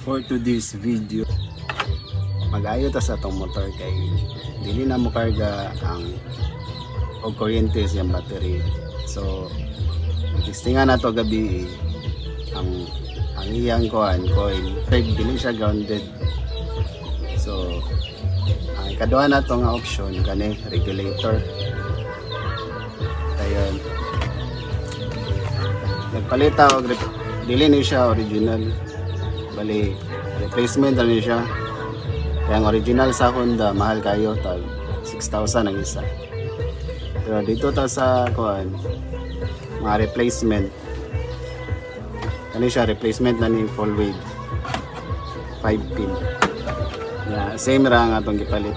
For today's video, mag-ayo ta sa atong motor kay dili na mo karga ang og kuryente siyang battery. So testingan nato gabi ang iyang coil dili siya grounded. So ang ikaduha nato nga option kani regulator. Dayon nagpalita og dili ni siya original, bali replacement na ni siya. Kaya ang original sa Honda mahal kayo, tag 6,000 ang isa. Pero dito ta sa kuan mga replacement, kani siya replacement na ni full wave 5 pin ya, same ra ang atong gipalit.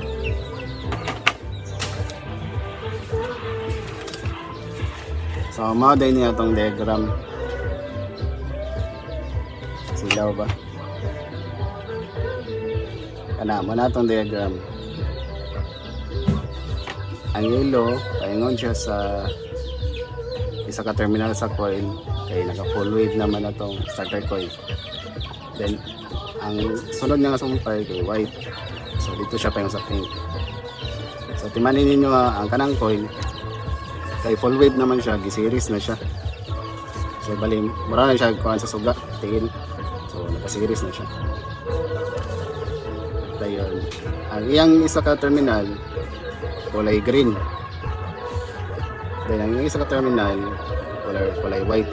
So mao din ni atong diagram. Silaw ba? Kana mo na itong diagram. Ang yellow, paingon siya sa isa ka terminal sa coil, kaya naka full wave naman na itong starter coil. Then ang sunod nga sumpay kay white, so dito siya paingon sa pink. So timanin ninyo ang kanang coil kay full wave naman siya, giseries na siya. So bali mura na siya kuan sa suga tingin, so naka-series na siya. Dayon ang iyang isa ka terminal kulay green, then ang iyang isa ka terminal kulay white.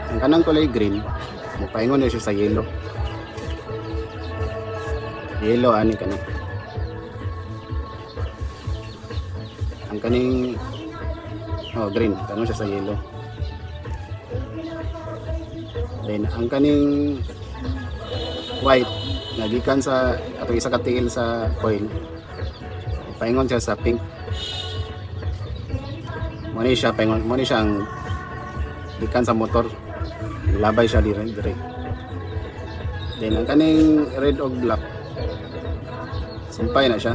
Ang kanang kulay green mupaingon na siya sa yellow ani kana. Ang kaning green tanong siya sa yellow. Then ang kaning white nagikan sa atong isa ka tiil sa coil, paingon siya sa pink. Muna siya paingon, muna siya ang gikan sa motor, labay siya dire. Then ang kaning red og black sumpay na siya.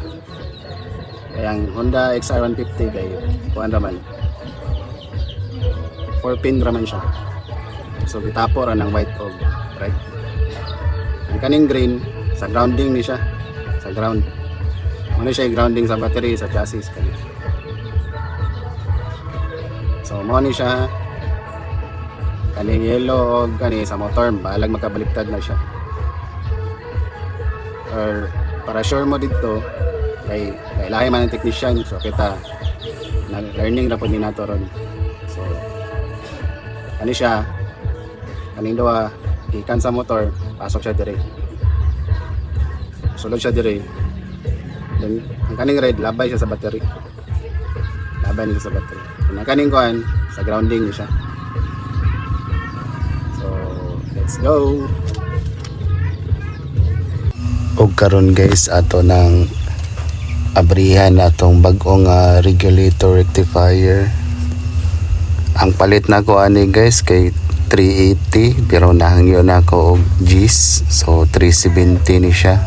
Kaya ang Honda XR150 kay kuan raman 4 pin raman siya, so gitapo ra ng white og red. Ang kaning green sa grounding ni siya, sa ground. Ano siya grounding sa battery, sa chassis kani. So mo ni siya kaning yellow og kani sa motor, balag makabaliktad na siya. Or para sure mo dito kay lahi man ang technician, so kita nag-learning ra pud ni nato ron. So kani siya kaning duha ikan sa motor, pasok siya dire, sulod siya dire. Then ang kaning red labay siya sa battery, labay niya sa battery. Ang kaning kuan sa grounding niya siya. So let's go. Og karon guys ato nang abrihan atong bag-ong regulator rectifier. Ang palit na ko ani guys kay 380, pero nahangyo na ako og G's, so 370 ni siya.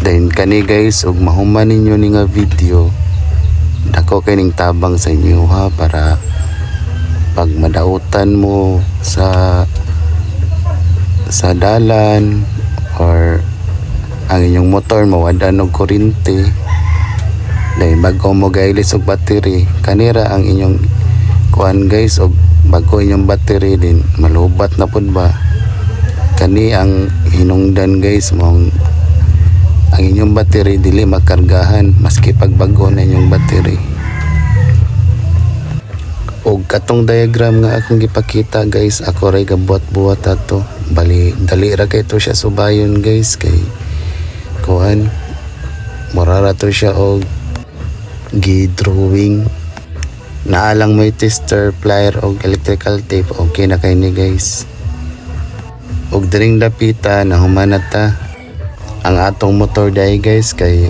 Then kani guys, og mahuman ninyo ni nga video, dako kay ning tabang sa inyo ha, para pag madautan mo sa dalan or ang inyong motor mawadan og kuryente, dahil bago mo gailis og battery, kanira ang inyong kuan guys, og bago inyong battery din malubat na pud ba, kani ang hinungdan guys mo ang inyong battery dili makargahan maski pagbago na inyong battery. Og katong diagram nga akong gipakita guys, ako ray gabuhat-buhat ato, bali dali ra kay to siya subayon guys, kay kuan murara to siya og gi-drawing. Naalang may tester, plier o electrical tape, okay na kay ni guys. Og diring dapita na humanata ang atong motor day guys, kay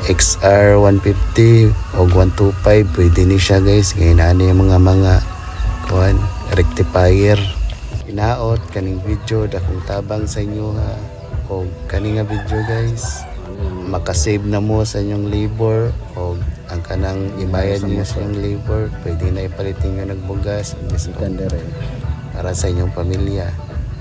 XR150 o 125 pwede ni siya guys, kay naani mga kuan rectifier. Inaot kaning video dakong tabang sa inyo ha, o kaning nga video guys makasave na mo sa inyong labor, o ang kanang ibayad niyo sa inyong labor pwede na ipalitin nyo nagbugas para sa inyong pamilya.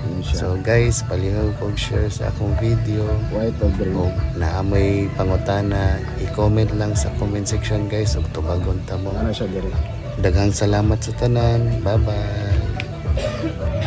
Yun siya. So guys, palihog og share sa akong video. White or green? O naamoy pangutana, i-comment lang sa comment section guys ug tubagon ta mo. Ano siya diri? Daghang salamat sa tanan. Bye-bye.